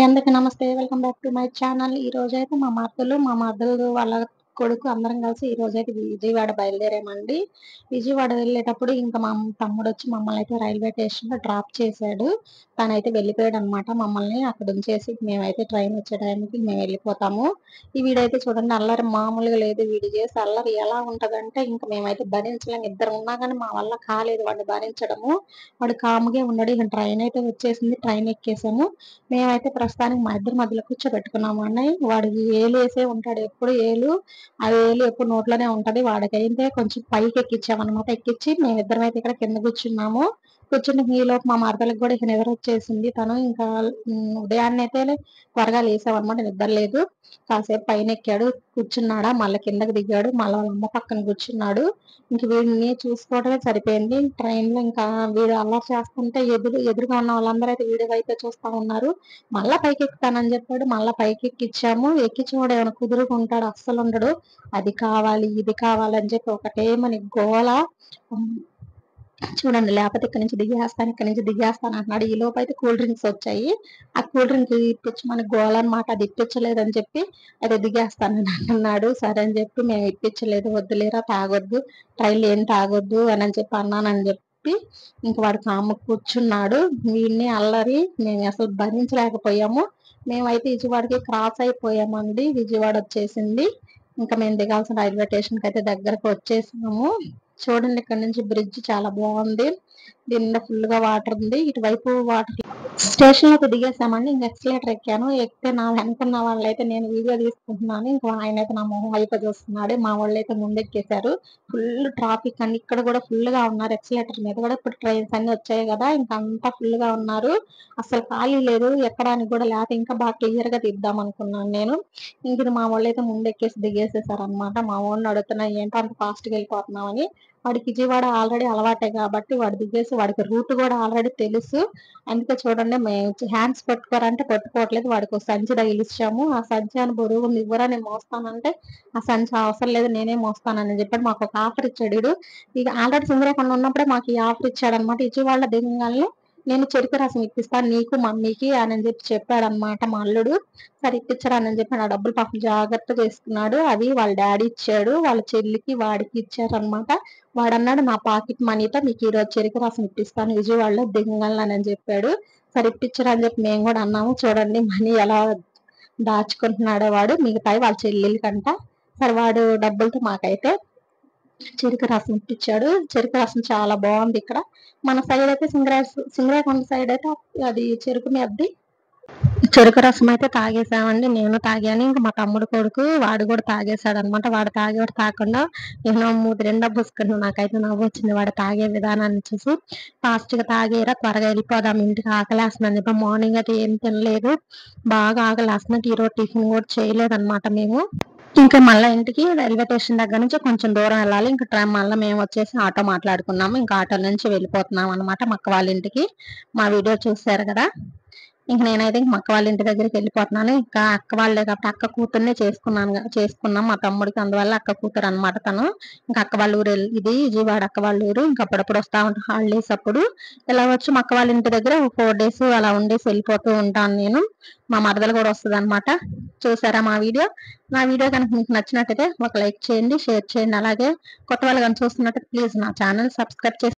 అండి, అందరికీ నమస్తే. Welcome back to my channel. ఈ రోజైతే మా మరదలు వాళ్ళ కొడుకు అందరం కలిసి ఈ రోజైతే విజయవాడ బయలుదేరామండి. విజయవాడ వెళ్ళేటప్పుడు ఇంకా మా తమ్ముడు వచ్చి మమ్మల్ని అయితే రైల్వే స్టేషన్ లో డ్రాప్ చేశాడు. తనైతే వెళ్ళిపోయాడు అనమాట. మమ్మల్ని అక్కడ ఉంచేసి మేమైతే ట్రైన్ వచ్చే టైంకి మేము వెళ్ళిపోతాము. ఈ వీడైతే చూడండి, అల్లరి మామూలుగా లేదు. వీడు చేసి అల్లరి ఎలా ఉంటదంటే ఇంకా మేమైతే భరించలేము. ఇద్దరు ఉన్నా కానీ మా వల్ల కాలేదు వాడిని భరించడము. వాడు కాముగా ఉన్నాడు. ఇక ట్రైన్ అయితే వచ్చేసింది, ట్రైన్ ఎక్కేసాము. మేమైతే ప్రస్తుతానికి మా ఇద్దరి మధ్యలో కూర్చోబెట్టుకున్నాము అన్నయ్య. వాడికి ఏలు వేసే ఉంటాడు ఎప్పుడు, ఏలు ఆ ఏలు ఎప్పుడు నోట్లోనే ఉంటది. వాడికైతే కొంచెం పైకి ఎక్కించామన్నమాట. ఎక్కించి మేమిద్దరం అయితే ఇక్కడ కింద కూర్చున్నాము. కూర్చుని ఈలోపు మా మరదలకు కూడా ఇక నిద్ర వచ్చేసింది. తను ఇంకా ఉదయాన్నే అయితే త్వరగా లేసామన్నమాట, నిద్ర లేదు. కాసేపు పైన ఎక్కాడు, కూర్చున్నాడా, మళ్ళీ కిందకి దిగాడు, మళ్ళీ వాళ్ళ అమ్మ పక్కన కూర్చున్నాడు. ఇంక వీడిని చూసుకోవడమే సరిపోయింది. ట్రైన్ లో ఇంకా వీడు అల్లరి చేస్తుంటే ఎదురుగా ఉన్న వాళ్ళందరూ అయితే వీడి వైపే చూస్తా ఉన్నారు. మళ్ళా పైకి ఎక్కుతానని చెప్పాడు. మళ్ళా పైకి ఎక్కిచ్చాము. ఎక్కించోడు ఏమైనా కుదురుకుంటాడు, అస్సలు ఉండడు. అది కావాలి ఇది కావాలని చెప్పి ఒకటే మన గోల. చూడండి, లేకపోతే ఇక్కడ నుంచి దిగేస్తాను అంటున్నాడు. ఈ లోపు అయితే కూల్ డ్రింక్స్ వచ్చాయి. ఆ కూల్ డ్రింక్ ఇప్పించమని గోల అనమాట. అది ఇప్పించలేదని చెప్పి అయితే దిగేస్తానని అంటున్నాడు. సరే అని చెప్పి మేము ఇప్పించలేదు. వద్దులేరా, తాగొద్దు, ట్రైన్లో ఏం తాగొద్దు అని చెప్పి అన్నానని చెప్పి ఇంక వాడు కామ్మ కూర్చున్నాడు. వీడిని అల్లరి మేము అసలు భరించలేకపోయాము. మేమైతే విజయవాడకి క్రాస్ అయిపోయామండి. విజయవాడ వచ్చేసింది. ఇంకా మేము దిగాల్సిన రైల్వే స్టేషన్ కి అయితే దగ్గరకు వచ్చేసాము. చూడండి, ఇక్కడ నుంచి బ్రిడ్జ్ చాలా బాగుంది. దీనిలో ఫుల్ గా వాటర్ ఉంది. ఇటువైపు వాటర్. స్టేషన్ లోకి దిగేసామండి. ఇంకా ఎక్సలేటర్ ఎక్కాను. ఎక్కితే నా వెనుకున్న వాళ్ళైతే నేను వీడియో తీసుకుంటున్నాను. ఇంకా ఆయన అయితే నా మొహం వైపు చూస్తున్నాడు. మా వాళ్ళు అయితే ముందెక్కేశారు. ఫుల్ ట్రాఫిక్ అండి. ఇక్కడ కూడా ఫుల్ గా ఉన్నారు. ఎక్సలేటర్ మీద కూడా ఇప్పుడు ట్రైన్స్ అన్ని వచ్చాయి కదా, ఇంకా అంతా ఫుల్ గా ఉన్నారు. అసలు ఖాళీ లేదు ఎక్కడానికి కూడా. లేకపోతే ఇంకా బాగా క్లియర్ గా తీద్దాం అనుకున్నాను నేను. ఇంక మా వాళ్ళు అయితే ముందెక్కేసి దిగేసేసారు అనమాట. మా వాళ్ళని అడుగుతున్నా, ఏంటో అంత ఫాస్ట్ గా వెళ్ళిపోతున్నామని. వాడికి విజయవాడ ఆల్రెడీ అలవాటే కాబట్టి వాడు దిగేసి వాడికి రూట్ కూడా ఆల్రెడీ తెలుసు. అందుకే చూడండి, మేము హ్యాండ్స్ పట్టుకోరంటే పట్టుకోవట్లేదు. వాడికి ఒక సంచి తగిలిచ్చాము. ఆ సంచి అని బరువు ఇవ్వరా, నేను మోస్తానంటే ఆ సంచి అవసరం లేదు, నేనే మోస్తానని చెప్పాడు. మాకు ఒక ఆఫర్ ఇచ్చాడు వీడు. ఇక ఆల్రెడీ సింగరేకొండ ఉన్నప్పుడే మాకు ఈ ఆఫర్ ఇచ్చాడు అనమాట. విజయవాడ దిగంగానే నేను చెరుకు రసం ఇప్పిస్తాను నీకు మమ్మీకి అని చెప్పి చెప్పాడు అనమాట మా అల్లుడు. సరే ఇప్పించరానని చెప్పి నా డబ్బులు పాపం జాగ్రత్తగా వేసుకున్నాడు. అవి వాళ్ళ డాడీ ఇచ్చాడు, వాళ్ళ చెల్లికి వాడికి ఇచ్చారు అనమాట. వాడన్నాడు, నా పాకెట్ మనీతో మీకు ఈరోజు చెరుకు రసం ఇప్పిస్తాను విజయవాడలో దిగంగాలని చెప్పాడు. సరే ఇప్పించరా అని చెప్పి మేము కూడా అన్నాము. చూడండి మనీ ఎలా దాచుకుంటున్నాడో వాడు. మిగతాయి వాళ్ళ చెల్లెలకంట. సరే వాడు డబ్బులతో మాకైతే చెరుకు రసం ఇప్పించాడు. చెరుకు రసం చాలా బాగుంది. ఇక్కడ మన సైడ్ అయితే సింగరాకొండ సైడ్ అయితే అది చెరుకు మీదది. చెరుకు రసం అయితే తాగేసామండి. నేను తాగాను, ఇంకా మా తమ్ముడు కొడుకు వాడు కూడా తాగేశాడు అనమాట. వాడు తాగకుండా నేను మూతి నిండా పూసుకున్నాను. నాకైతే నవ్వు వచ్చింది వాడు తాగే విధానాన్ని చూసి. ఫాస్ట్ గా తాగేరా, త్వరగా వెళ్ళిపోదాం ఇంటికి, ఆకలేస్తున్నాను చెప్పి. మార్నింగ్ అయితే ఏం తినలేదు, బాగా ఆకలేస్తున్నట్టు. ఈరోజు టిఫిన్ కూడా చేయలేదు అనమాట మేము. ఇంకా మళ్ళీ ఇంటికి రైల్వే స్టేషన్ దగ్గర నుంచి కొంచెం దూరం వెళ్ళాలి. ఇంకా మళ్ళీ మేము వచ్చేసి ఆటో మాట్లాడుకున్నాము. ఇంకా ఆటో నుంచి వెళ్ళిపోతున్నాం అనమాట మక్క వాళ్ళ ఇంటికి. మా వీడియో చూసారు కదా. ఇంక నేనైతే మా అక్క వాళ్ళ ఇంటి దగ్గరికి వెళ్ళిపోతున్నాను. ఇంకా అక్క వాళ్ళే కాబట్టి అక్క కూతుర్నే చేసుకున్నాం మా తమ్ముడికి. అందువల్ల అక్క కూతురు అనమాట తను. ఇంకా అక్క వాళ్ళ ఊరు ఇది విజయవాడ అక్క వాళ్ళ ఊరు. ఇంకా అప్పుడప్పుడు వస్తా ఉంటాను హాలిడేస్ అప్పుడు. ఇలా వచ్చి మా అక్క వాళ్ళ ఇంటి దగ్గర 4 days అలా ఉండేసి వెళ్ళిపోతూ ఉంటాను నేను. మా మరదలు కూడా వస్తుంది అనమాట. చూసారా మా వీడియో? నా వీడియో కనుక మీకు నచ్చినట్టయితే ఒక లైక్ చేయండి, షేర్ చేయండి. అలాగే కొత్త వాళ్ళు కనుక చూస్తున్నట్టు ప్లీజ్ నా ఛానల్ సబ్స్క్రైబ్ చేసి